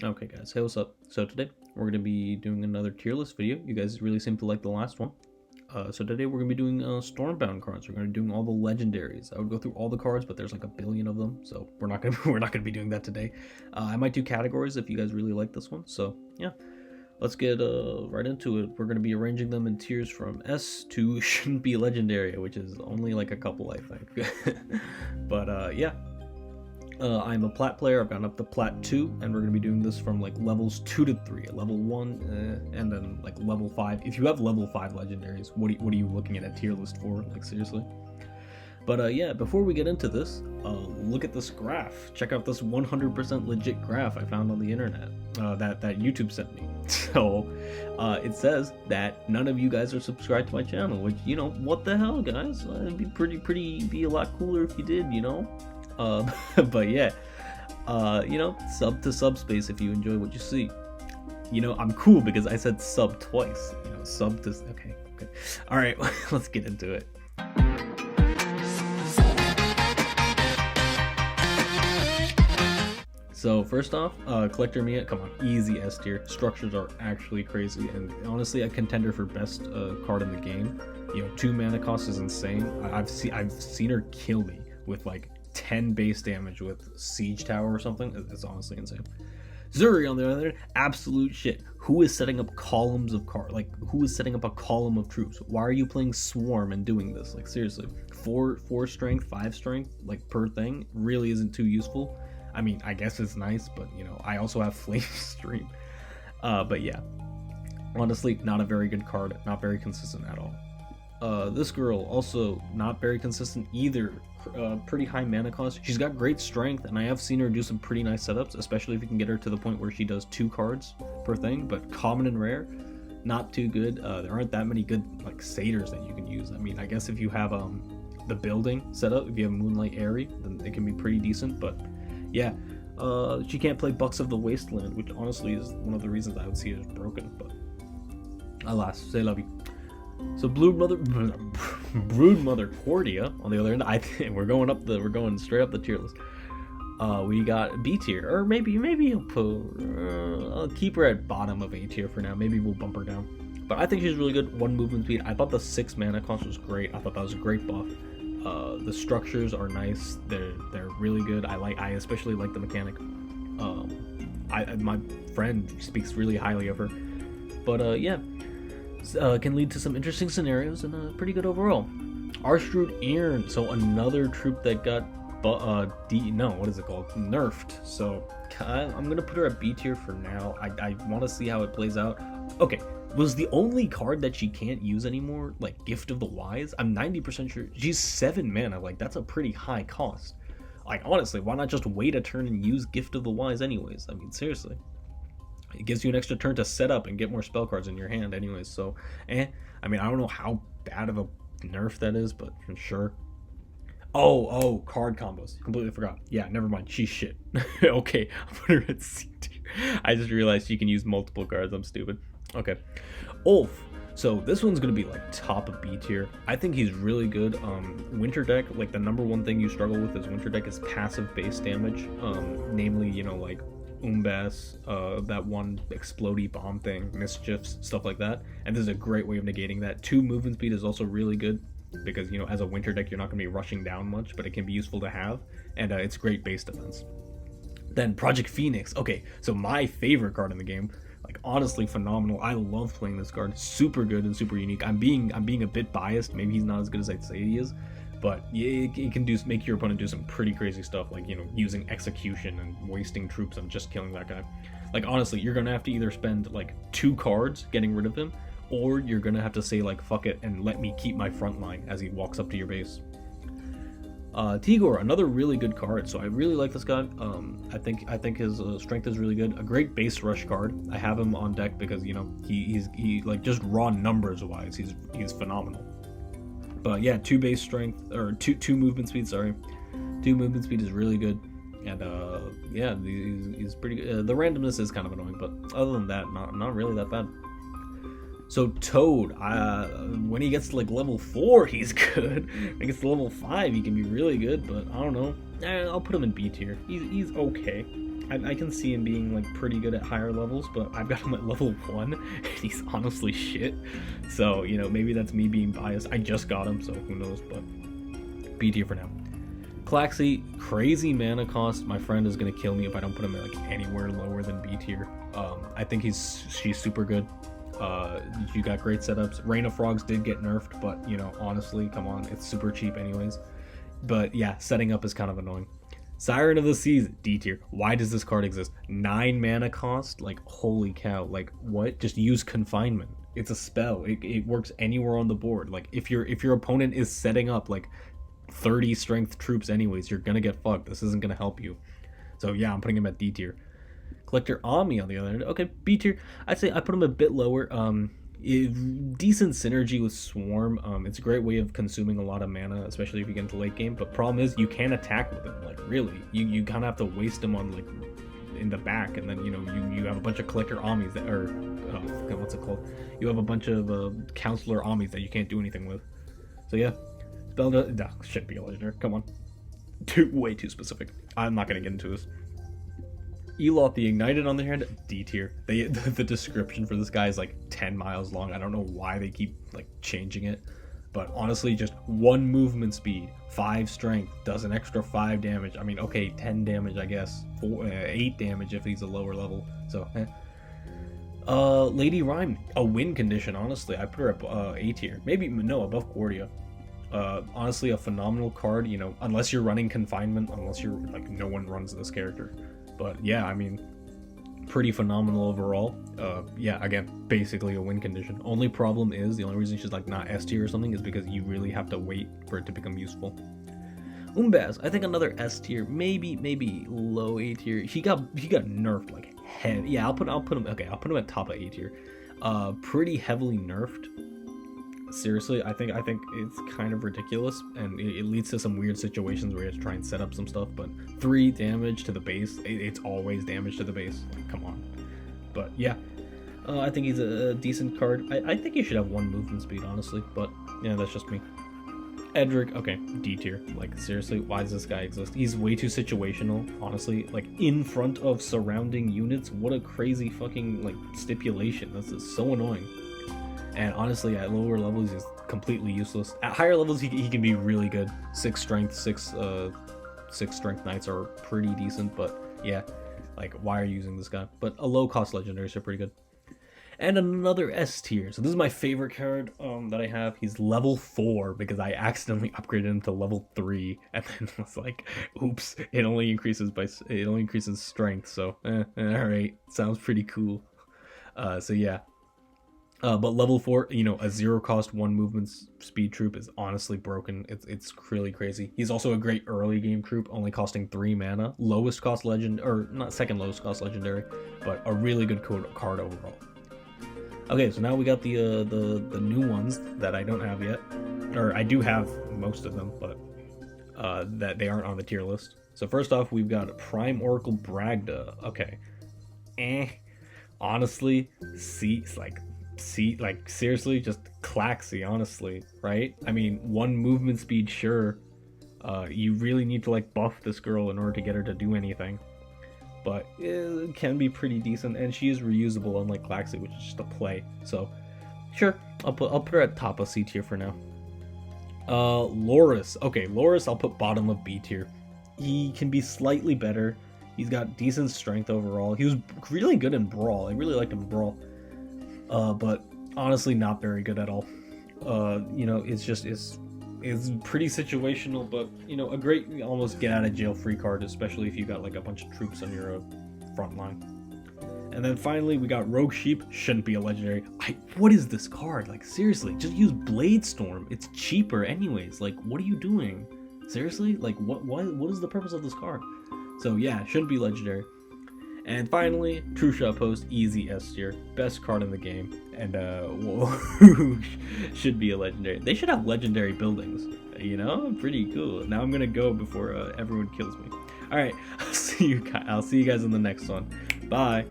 Okay guys, hey, what's up? So today we're going to be doing another tier list video. You guys really seem to like the last one. So today we're going to be doing Stormbound cards. We're going to be doing all the legendaries. I would go through all the cards, but there's like a billion of them, so we're not going to be doing that today. I might do categories if you guys really like this one. So yeah, let's get right into it. We're going to be arranging them in tiers from S to shouldn't be legendary, which is only like a couple, I think. But yeah. I'm a plat player. I've gotten up to plat 2, and we're going to be doing this from like levels 2 to 3. Level 1, and then like level 5. If you have level 5 legendaries, what are you looking at a tier list for? Like, seriously? But yeah, before we get into this, look at this graph. Check out this 100% legit graph I found on the internet that YouTube sent me. So it says that none of you guys are subscribed to my channel, which, you know, what the hell, guys? It'd be be a lot cooler if you did, you know? But yeah, you know, sub to subspace if you enjoy what you see. You know, I'm cool because I said sub twice. You know, sub to okay. All right, let's get into it. So first off, Collector Mia, come on, easy S tier. Structures are actually crazy, and honestly, a contender for best card in the game. You know, 2 mana cost is insane. I've seen her kill me with like 10 base damage with Siege Tower or something. It's honestly insane. Zuri, on the other hand, absolute shit. Who is setting up columns of who is setting up a column of troops? Why are you playing Swarm and doing this? Like, seriously, 4 strength, 5 strength, like, per thing really isn't too useful. I mean, I guess it's nice, but you know, I also have Flame Stream. But yeah, honestly, not a very good card, not very consistent at all. This girl also not very consistent either. Pretty high mana cost. She's got great strength, and I have seen her do some pretty nice setups, especially if you can get her to the point where she does 2 cards per thing. But common and rare, not too good. There aren't that many good like satyrs that you can use. I mean, I guess if you have the building set up, if you have Moonlight Airy, then it can be pretty decent. But yeah, she can't play Bucks of the Wasteland, which honestly is one of the reasons I would see it as broken. But alas, c'est la vie. So Broodmother Cordia, on the other end, I think we're going straight up the tier list. We got B tier, or maybe I'll keep her at bottom of A tier for now. Maybe we'll bump her down, but I think she's really good. 1 movement speed. I thought the 6 mana cost was great. I thought that was a great buff. The structures are nice. They're really good. I especially like the mechanic. My friend speaks really highly of her, but yeah. Can lead to some interesting scenarios and pretty good overall. Arstrud Earn, so another troop that got nerfed. So I'm gonna put her at B tier for now. I want to see how it plays out. Okay, was the only card that she can't use anymore like Gift of the Wise? I'm 90% sure she's 7 mana. Like, that's a pretty high cost. Like, honestly, why not just wait a turn and use Gift of the Wise anyways? I mean, seriously. It gives you an extra turn to set up and get more spell cards in your hand anyways, so I mean, I don't know how bad of a nerf that is, but sure. Oh, card combos. Completely forgot. Yeah, never mind. She's shit. Okay, I'll put her at C tier. I just realized she can use multiple cards. I'm stupid. Okay. Ulf. So this one's going to be like top of B tier. I think he's really good. Winter deck, like the number one thing you struggle with is winter deck is passive base damage. Namely, you know, like Umbas, that one explodey bomb thing, mischiefs, stuff like that, and this is a great way of negating that. 2 movement speed is also really good because, you know, as a winter deck you're not going to be rushing down much, but it can be useful to have, and it's great base defense. Then Project Phoenix. Okay, so my favorite card in the game, like, honestly phenomenal. I love playing this card. Super good and super unique. I'm being a bit biased. Maybe he's not as good as I'd say he is, but it can make your opponent do some pretty crazy stuff, like, you know, using execution and wasting troops and just killing that guy. Like, honestly, you're gonna have to either spend like 2 cards getting rid of him, or you're gonna have to say like fuck it and let me keep my front line as he walks up to your base. Tigor, another really good card, so I really like this guy. I think his strength is really good. A great base rush card. I have him on deck because, you know, he like, just raw numbers wise, he's phenomenal. But yeah, 2 base strength, or two movement speed. Sorry, 2 movement speed is really good, and yeah, he's pretty good. The randomness is kind of annoying, but other than that, not really that bad. So Toad, when he gets to like level 4, he's good. When he gets to level 5, he can be really good, but I don't know. I'll put him in B tier. He's okay. I can see him being like pretty good at higher levels, but I've got him at level 1 and he's honestly shit. So, you know, maybe that's me being biased. I just got him, so who knows, but B tier for now. Klaxi, crazy mana cost. My friend is gonna kill me if I don't put him like anywhere lower than B tier. I think she's super good. You got great setups. Rain of Frogs did get nerfed, but you know, honestly, come on, it's super cheap anyways. But yeah, setting up is kind of annoying. Siren of the Seas, D tier. Why does this card exist? 9 mana cost? Like, holy cow. Like, what? Just use Confinement. It's a spell. It works anywhere on the board. Like, if your opponent is setting up like 30 strength troops anyways, you're gonna get fucked. This isn't gonna help you. So yeah, I'm putting him at D tier. Collector Ami on the other end, okay, B tier. I'd say I put him a bit lower. Decent synergy with Swarm. It's a great way of consuming a lot of mana, especially if you get into late game. But problem is, you can't attack with him. Like, really, you kind of have to waste him on like in the back, and then you know you have a bunch of Collector Amis that are what's it called? You have a bunch of Counselor Amis that you can't do anything with. So yeah, spell should be a legendary. Come on, way too specific. I'm not gonna get into this. Eloth the Ignited on the hand, D tier. The description for this guy is like 10 miles long. I don't know why they keep like changing it, but honestly, just 1 movement speed, 5 strength, does an extra 5 damage. I mean, okay, 10 damage, I guess. 8 damage if he's a lower level. So, Lady Rhyme, a win condition. Honestly, I put her up A tier. Maybe no, above Guardia. Honestly, a phenomenal card. You know, unless you're running Confinement, unless you're like no one runs this character. But yeah, I mean, pretty phenomenal overall. Yeah, again, basically a win condition. Only problem is, the only reason she's like not S tier or something is because you really have to wait for it to become useful. Umbaz, I think another S tier, maybe low A tier. He got nerfed like heavy. Yeah, I'll put him. Okay, I'll put him at top of A tier. Pretty heavily nerfed. Seriously, I think it's kind of ridiculous, and it leads to some weird situations where you have to try and set up some stuff. But 3 damage to the base, it's always damage to the base. Like, come on. But yeah, I think he's a decent card. I think he should have 1 movement speed, honestly. But yeah, that's just me. Edric, okay, D tier. Like, seriously, why does this guy exist? He's way too situational, honestly. Like, in front of surrounding units, what a crazy fucking like stipulation. This is so annoying. And honestly, at lower levels, he's completely useless. At higher levels, he can be really good. 6 strength, 6 strength knights are pretty decent, but yeah, like, why are you using this guy? But a low cost legendaries are pretty good. And another S tier. So this is my favorite card that I have. He's level 4 because I accidentally upgraded him to level 3, and then was like, oops, it only increases strength. So all right, sounds pretty cool. So yeah. But level 4, you know, a 0 cost 1 movement speed troop is honestly broken. It's really crazy. He's also a great early game troop, only costing 3 mana. Lowest cost legend, or not second lowest cost legendary, but a really good card overall. Okay, so now we got the new ones that I don't have yet, or I do have most of them, but that they aren't on the tier list. So first off, we've got Prime Oracle Bragda. Okay, honestly, seriously, just Klaxi, honestly, right? I mean, 1 movement speed, sure. You really need to like buff this girl in order to get her to do anything, but it can be pretty decent, and she is reusable, unlike Klaxi, which is just a play. So sure, I'll put her at top of C tier for now. Loris, okay, Loris I'll put bottom of B tier. He can be slightly better. He's got decent strength overall. He was really good in Brawl. I really liked him in Brawl. But honestly, not very good at all. You know, it's pretty situational, but you know, a great almost get out of jail free card, especially if you got like a bunch of troops on your front line. And then finally, we got Rogue Sheep. Shouldn't be a legendary. What is this card? Like, seriously, just use Blade Storm. It's cheaper anyways. Like, what are you doing? Seriously? Like, what is the purpose of this card? So yeah, shouldn't be legendary. And finally, True Shot Post, easy S tier, best card in the game, and should be a legendary. They should have legendary buildings, you know, pretty cool. Now I'm gonna go before everyone kills me. All right, I'll see you guys in the next one. Bye.